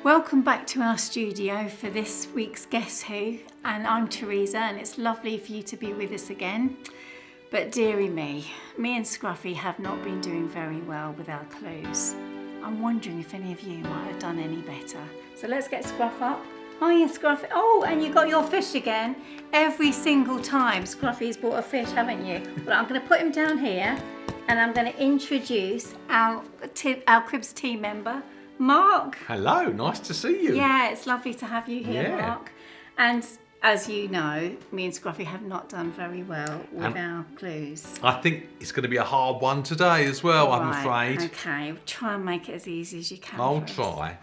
Welcome back to our studio for this week's Guess Who, and I'm Teresa, and it's lovely for you to be with us again. But dearie me and Scruffy have not been doing very well with our clues. I'm wondering if any of you might have done any better. So let's get Scruff up. Hiya, Scruffy. Oh, and you got your fish again. Every single time Scruffy's bought a fish, haven't you? Well, I'm going to put him down here, and I'm going to introduce our Cribs team member, Mark. Hello, nice to see you. Yeah, it's lovely to have you here, Yeah. Mark. And as you know, me and Scruffy have not done very well with our clues. I think it's going to be a hard one today as well, I'm afraid. Okay, try and make it as easy as you can. I'll for us. try.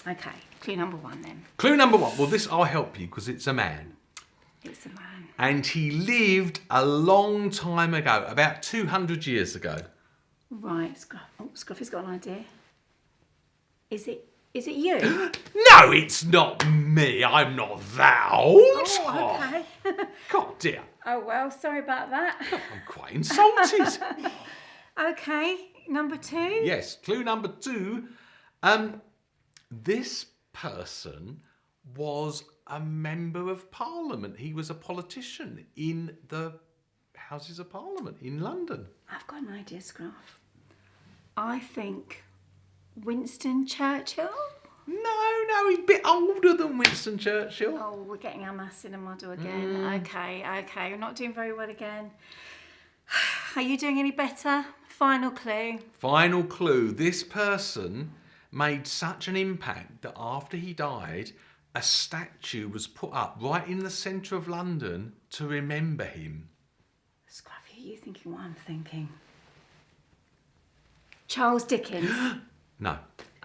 Okay, clue number one then. Clue number one. Well, this I'll help you because it's a man. It's a man. And he lived a long time ago, about 200 years ago. Right, Scruffy's got an idea. Is it you? No, it's not me. I'm not that old. Oh, okay. God dear. Oh, well, sorry about that. I'm quite insulted. Okay, number two. Yes, clue number two. This person was a member of Parliament. He was a politician in the Houses of Parliament in London. I've got an idea, Scruff. I think Winston Churchill? No, he's a bit older than Winston Churchill. Oh, we're getting our maths in a muddle again. Okay, we're not doing very well again. Are you doing any better? Final clue. Final clue. This person made such an impact that after he died, a statue was put up right in the centre of London to remember him. Scruffy, are you thinking what I'm thinking? Charles Dickens? No.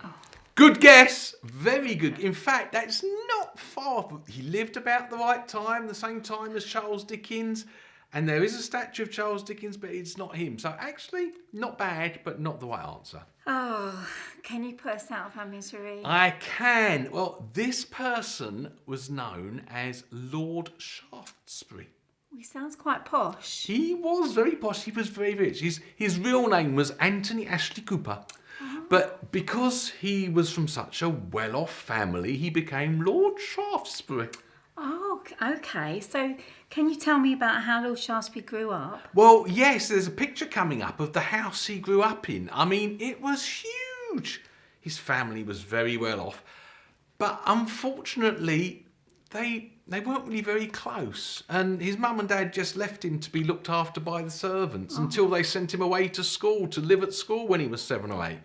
Oh. Good guess. Very good. In fact, that's not far. He lived about the right time, the same time as Charles Dickens. And there is a statue of Charles Dickens, but it's not him. So actually, not bad, but not the right answer. Oh, can you put us out of our misery? I can. Well, this person was known as Lord Shaftesbury. He sounds quite posh. He was very posh. He was very rich. His real name was Anthony Ashley Cooper. But because he was from such a well-off family, he became Lord Shaftesbury. Oh, okay. So can you tell me about how Lord Shaftesbury grew up? Well, yes, there's a picture coming up of the house he grew up in. I mean, it was huge. His family was very well off. But unfortunately, they weren't really very close. And his mum and dad just left him to be looked after by the servants until they sent him away to school, to live at school when he was 7 or 8.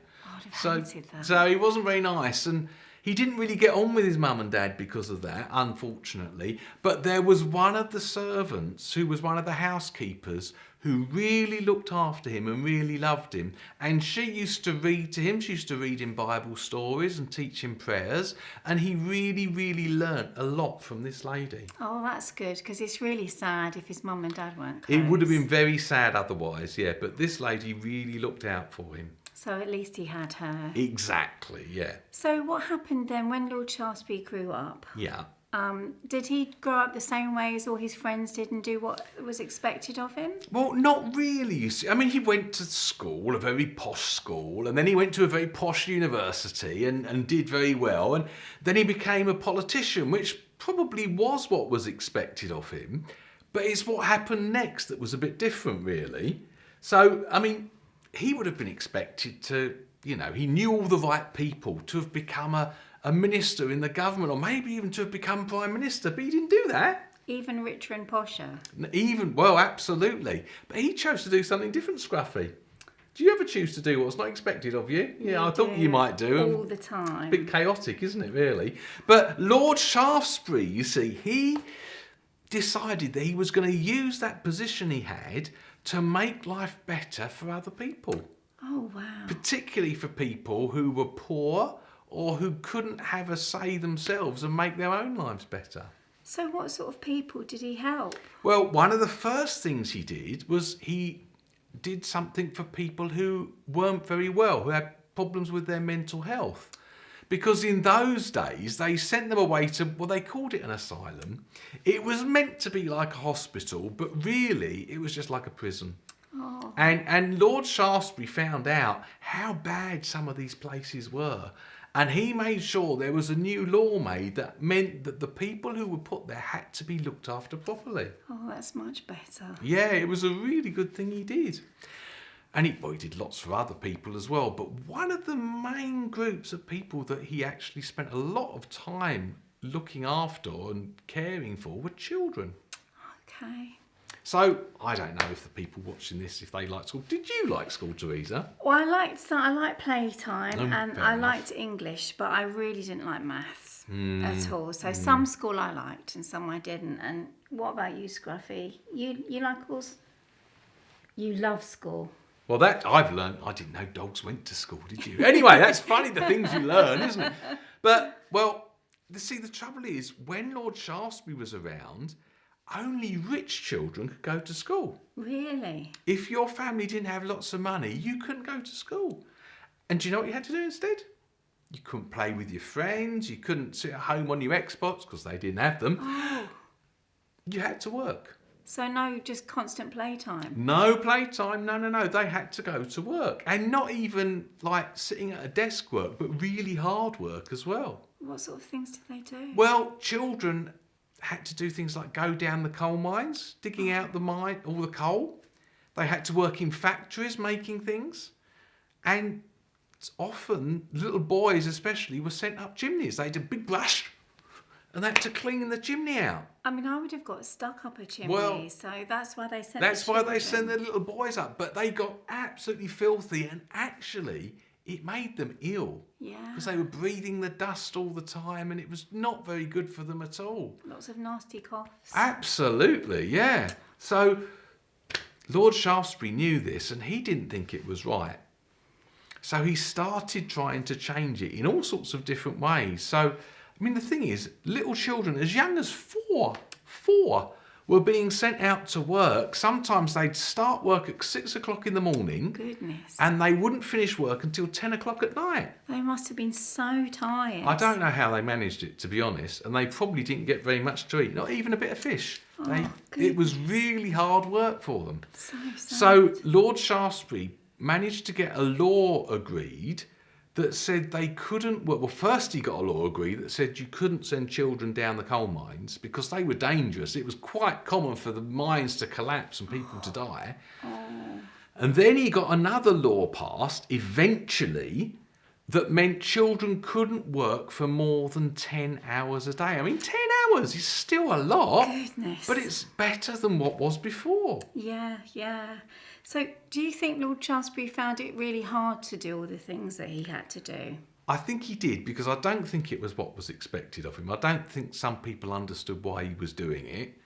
So he wasn't very nice, and he didn't really get on with his mum and dad because of that, unfortunately. But there was one of the servants who was one of the housekeepers who really looked after him and really loved him. And she used to read to him. She used to read him Bible stories and teach him prayers. And he really, really learnt a lot from this lady. Oh, that's good, because it's really sad if his mum and dad weren't close. It would have been very sad otherwise, yeah. But this lady really looked out for him. So at least he had her. Exactly, yeah. So what happened then when Lord Shaftesbury grew up? Yeah. Did he grow up the same way as all his friends did and do what was expected of him? Well, not really, you see. I mean, he went to school, a very posh school, and then he went to a very posh university and did very well. And then he became a politician, which probably was what was expected of him. But it's what happened next that was a bit different, really. So, I mean, he would have been expected to, he knew all the right people, to have become a minister in the government, or maybe even to have become Prime Minister, but he didn't do that. Even richer and posher? Well, absolutely. But he chose to do something different, Scruffy. Do you ever choose to do what's not expected of you? Yeah, I thought you might do. All the time. A bit chaotic, isn't it, really? But Lord Shaftesbury, you see, he decided that he was going to use that position he had to make life better for other people. Oh, wow. Particularly for people who were poor or who couldn't have a say themselves and make their own lives better. So what sort of people did he help? Well, one of the first things he did was he did something for people who weren't very well, who had problems with their mental health. Because in those days, they sent them away to, well, they called it an asylum. It was meant to be like a hospital, but really it was just like a prison. Oh. And Lord Shaftesbury found out how bad some of these places were. And he made sure there was a new law made that meant that the people who were put there had to be looked after properly. Oh, that's much better. Yeah, it was a really good thing he did. And he did lots for other people as well. But one of the main groups of people that he actually spent a lot of time looking after and caring for were children. Okay. So, I don't know if the people watching this, if they like school. Did you like school, Teresa? Well, I liked playtime and fair I enough. liked English, but I really didn't like maths at all. So some school I liked and some I didn't. And what about you, Scruffy? You like all? You love school. Well, that I've learned. I didn't know dogs went to school, did you? Anyway, that's funny, the things you learn, isn't it? But, well, see, the trouble is, when Lord Shaftesbury was around, only rich children could go to school. Really? If your family didn't have lots of money, you couldn't go to school. And do you know what you had to do instead? You couldn't play with your friends. You couldn't sit at home on your Xbox because they didn't have them. Oh. You had to work. So no, just constant playtime? No playtime, no. They had to go to work. And not even like sitting at a desk work, but really hard work as well. What sort of things did they do? Well, children had to do things like go down the coal mines, digging out the mine, all the coal. They had to work in factories making things. And often, little boys especially, were sent up chimneys. They had a big brush and they had to clean the chimney out. I mean, I would have got stuck up a chimney, Well, so that's why they sent That's the why they children. send their little boys up. But they got absolutely filthy, and actually it made them ill. Yeah. Because they were breathing the dust all the time, and it was not very good for them at all. Lots of nasty coughs. Absolutely, yeah. So Lord Shaftesbury knew this, and he didn't think it was right. So he started trying to change it in all sorts of different ways. So, I mean, the thing is, little children as young as four were being sent out to work. Sometimes they'd start work at 6 o'clock in the morning. Goodness. And they wouldn't finish work until 10 o'clock at night. They must have been so tired. I don't know how they managed it, to be honest. And they probably didn't get very much to eat, not even a bit of fish. It was really hard work for them. So sad. So Lord Shaftesbury managed to get a law agreed that said they couldn't work. Well, first he got a law agreed that said you couldn't send children down the coal mines because they were dangerous. It was quite common for the mines to collapse and people to die. And then he got another law passed, eventually, that meant children couldn't work for more than 10 hours a day. I mean, 10 hours is still a lot. Goodness. But it's better than what was before. Yeah. So do you think Lord Shaftesbury found it really hard to do all the things that he had to do? I think he did, because I don't think it was what was expected of him. I don't think some people understood why he was doing it.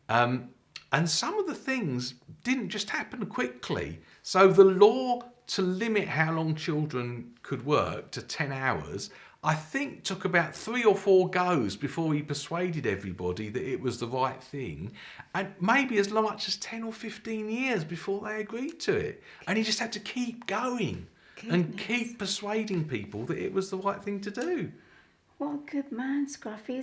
And some of the things didn't just happen quickly. So the law to limit how long children could work to 10 hours, I think took about 3 or 4 goes before he persuaded everybody that it was the right thing. And maybe as much as 10 or 15 years before they agreed to it. And he just had to keep going and keep persuading people that it was the right thing to do. What a good man, Scruffy.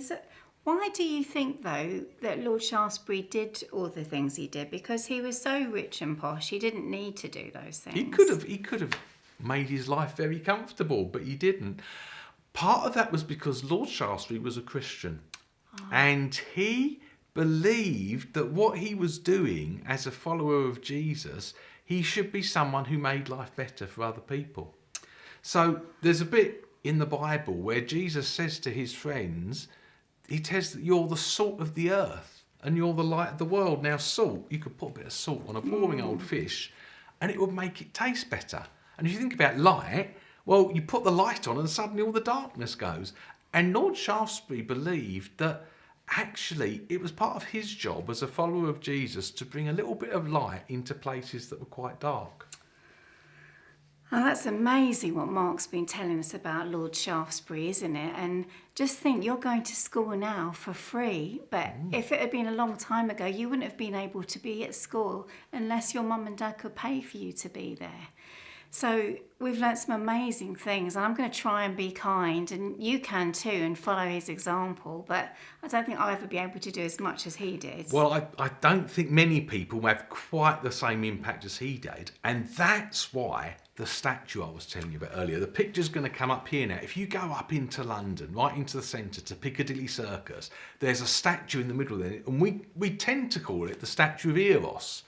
Why do you think, though, that Lord Shaftesbury did all the things he did? Because he was so rich and posh, he didn't need to do those things. He could have made his life very comfortable, but he didn't. Part of that was because Lord Shaftesbury was a Christian. And he believed that what he was doing as a follower of Jesus, he should be someone who made life better for other people. So there's a bit in the Bible where Jesus says to his friends, he says that you're the salt of the earth and you're the light of the world. Now, salt, you could put a bit of salt on a boring old fish and it would make it taste better. And if you think about light, well, you put the light on and suddenly all the darkness goes. And Lord Shaftesbury believed that actually it was part of his job as a follower of Jesus to bring a little bit of light into places that were quite dark. Oh, that's amazing what Mark's been telling us about Lord Shaftesbury, isn't it? And just think, you're going to school now for free, but if it had been a long time ago, you wouldn't have been able to be at school unless your mum and dad could pay for you to be there. So we've learnt some amazing things, and I'm going to try and be kind, and you can too, and follow his example. But I don't think I'll ever be able to do as much as he did. Well, I don't think many people have quite the same impact as he did. And that's why the statue I was telling you about earlier, the picture's going to come up here now. If you go up into London, right into the centre to Piccadilly Circus, there's a statue in the middle there. And we tend to call it the Statue of Eros.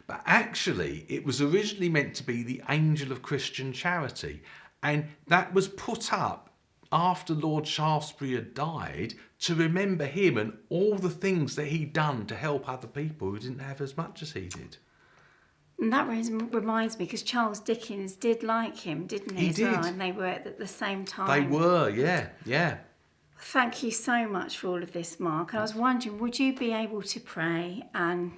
But actually, it was originally meant to be the Angel of Christian Charity. And that was put up after Lord Shaftesbury had died to remember him and all the things that he'd done to help other people who didn't have as much as he did. And that reminds me, because Charles Dickens did like him, didn't he? He as did. Well? And they were at the same time. They were, yeah. Thank you so much for all of this, Mark. And I was wondering, would you be able to pray? And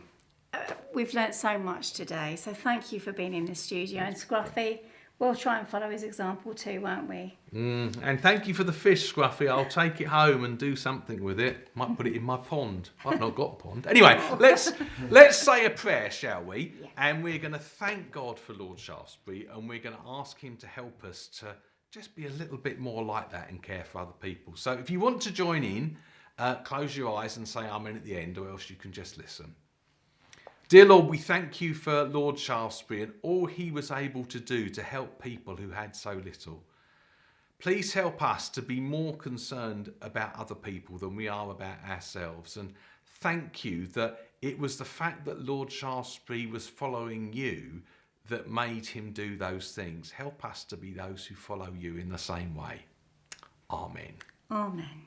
we've learnt so much today. So thank you for being in the studio. And Scruffy, we'll try and follow his example too, won't we? And thank you for the fish, Scruffy. I'll take it home and do something with it. Might put it in my pond. I've not got a pond. Anyway, let's say a prayer, shall we? Yeah. And we're going to thank God for Lord Shaftesbury, and we're going to ask him to help us to just be a little bit more like that and care for other people. So if you want to join in, close your eyes and say amen at the end, or else you can just listen. Dear Lord, we thank you for Lord Shaftesbury and all he was able to do to help people who had so little. Please help us to be more concerned about other people than we are about ourselves. And thank you that it was the fact that Lord Shaftesbury was following you that made him do those things. Help us to be those who follow you in the same way. Amen. Amen.